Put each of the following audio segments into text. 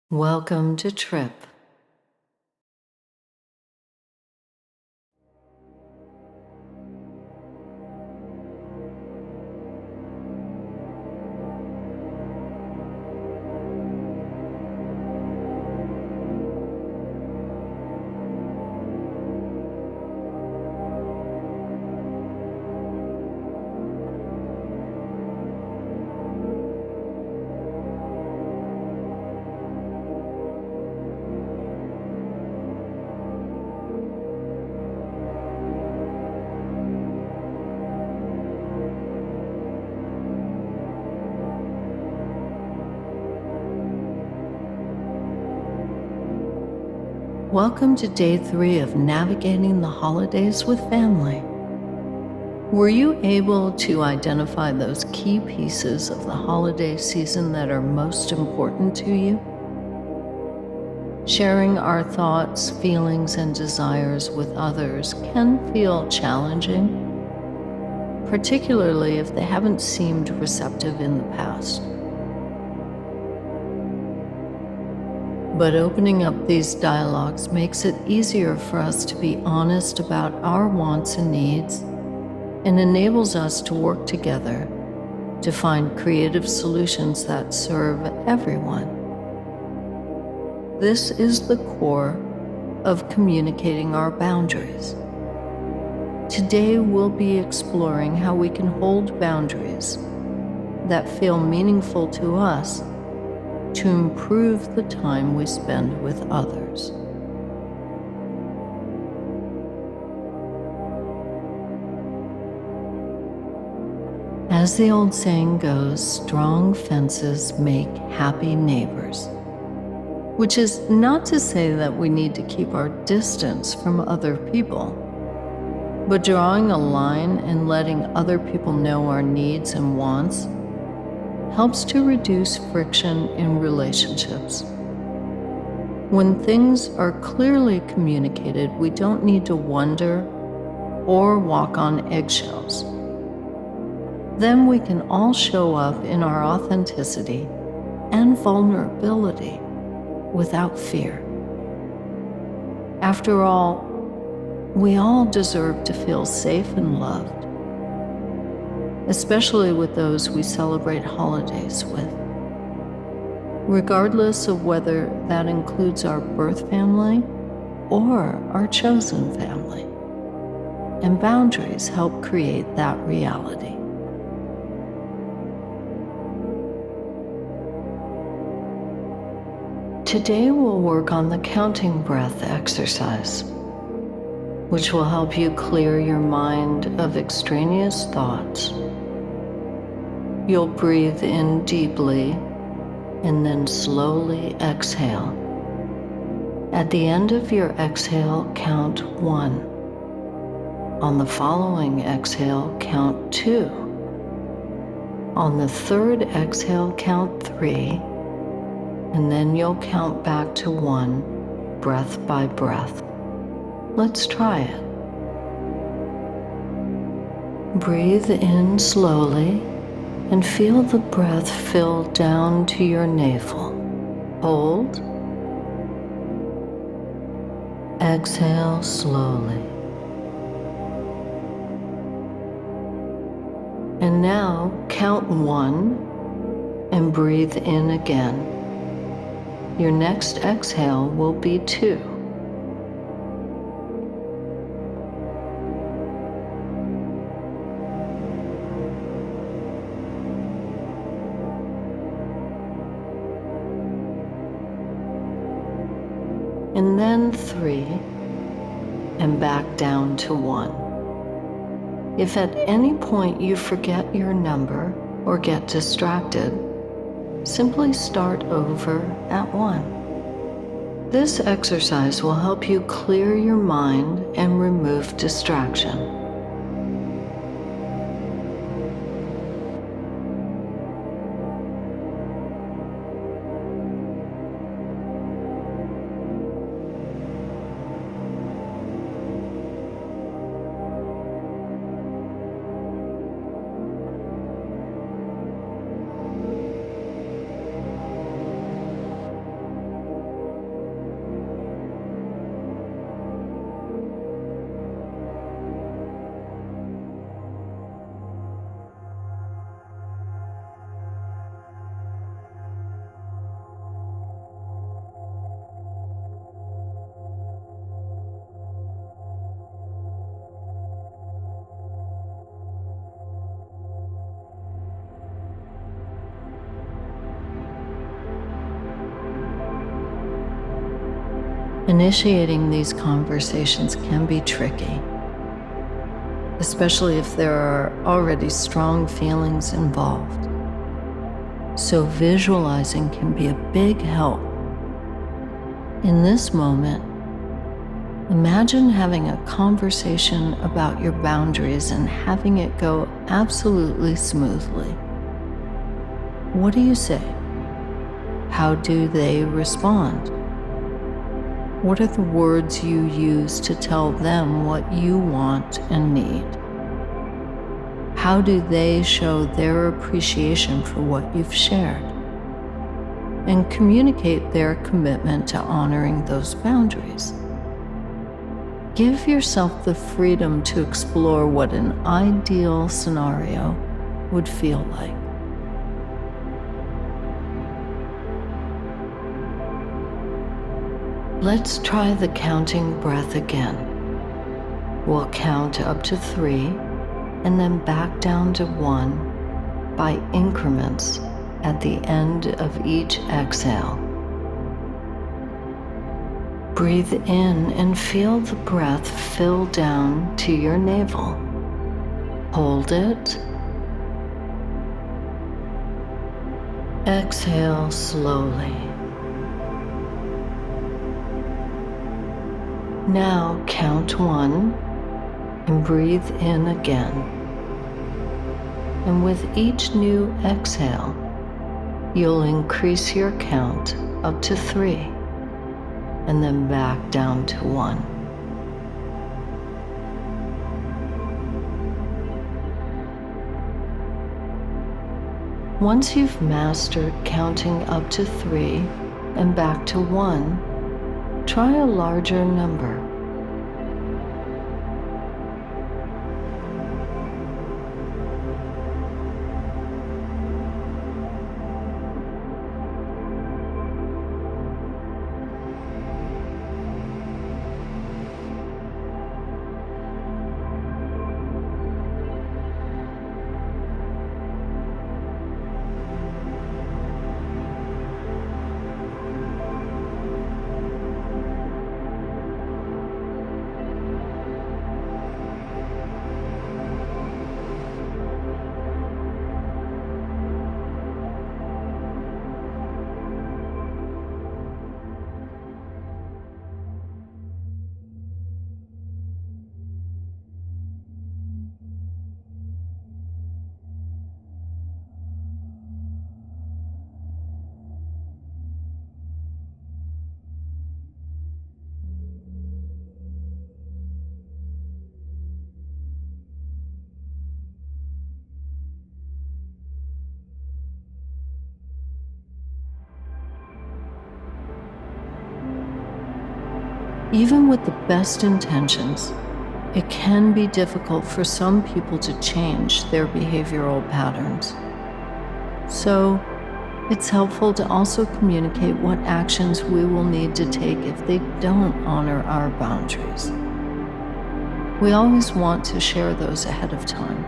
Welcome to TRIPP. Welcome to day 3 of navigating the holidays with family. Were you able to identify those key pieces of the holiday season that are most important to you? Sharing our thoughts, feelings, and desires with others can feel challenging, particularly if they haven't seemed receptive in the past. But opening up these dialogues makes it easier for us to be honest about our wants and needs and enables us to work together to find creative solutions that serve everyone. This is the core of communicating our boundaries. Today we'll be exploring how we can hold boundaries that feel meaningful to us to improve the time we spend with others. As the old saying goes, strong fences make happy neighbors, which is not to say that we need to keep our distance from other people, but drawing a line and letting other people know our needs and wants helps to reduce friction in relationships. When things are clearly communicated, we don't need to wonder or walk on eggshells. Then we can all show up in our authenticity and vulnerability without fear. After all, we all deserve to feel safe and loved, especially with those we celebrate holidays with, regardless of whether that includes our birth family or our chosen family. And boundaries help create that reality. Today we'll work on the counting breath exercise, which will help you clear your mind of extraneous thoughts. You'll breathe in deeply and then slowly exhale. At the end of your exhale, count 1. On the following exhale, count 2. On the third exhale, count 3. And then you'll count back to 1, breath by breath. Let's try it. Breathe in slowly and feel the breath fill down to your navel. Hold. Exhale slowly. And now count 1 and breathe in again. Your next exhale will be 2. And then 3, and back down to 1. If at any point you forget your number or get distracted, simply start over at 1. This exercise will help you clear your mind and remove distraction. Initiating these conversations can be tricky, especially if there are already strong feelings involved. So visualizing can be a big help. In this moment, imagine having a conversation about your boundaries and having it go absolutely smoothly. What do you say? How do they respond? What are the words you use to tell them what you want and need? How do they show their appreciation for what you've shared? And communicate their commitment to honoring those boundaries. Give yourself the freedom to explore what an ideal scenario would feel like. Let's try the counting breath again. We'll count up to 3 and then back down to 1 by increments at the end of each exhale. Breathe in and feel the breath fill down to your navel. Hold it. Exhale slowly. Now count 1 and breathe in again. And with each new exhale, you'll increase your count up to 3 and then back down to 1. Once you've mastered counting up to 3 and back to 1, try a larger number. Even with the best intentions, it can be difficult for some people to change their behavioral patterns. So, it's helpful to also communicate what actions we will need to take if they don't honor our boundaries. We always want to share those ahead of time,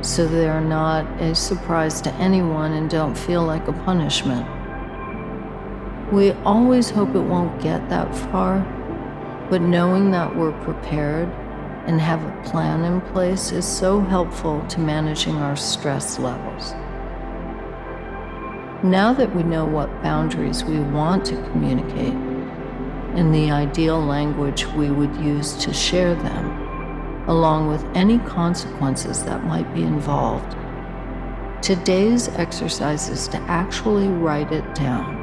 so they're not a surprise to anyone and don't feel like a punishment. We always hope it won't get that far, but knowing that we're prepared and have a plan in place is so helpful to managing our stress levels. Now that we know what boundaries we want to communicate and the ideal language we would use to share them, along with any consequences that might be involved, today's exercise is to actually write it down.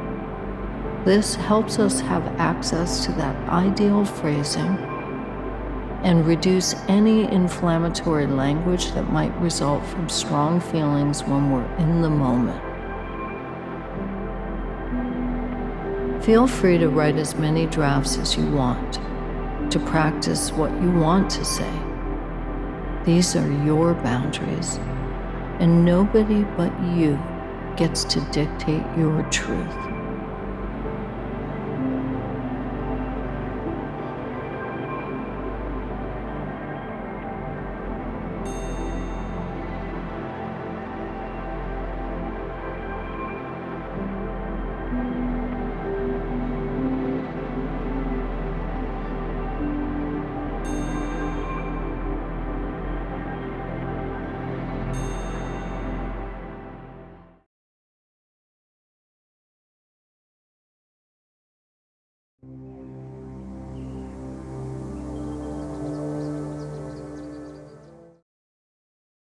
This helps us have access to that ideal phrasing and reduce any inflammatory language that might result from strong feelings when we're in the moment. Feel free to write as many drafts as you want to practice what you want to say. These are your boundaries, and nobody but you gets to dictate your truth.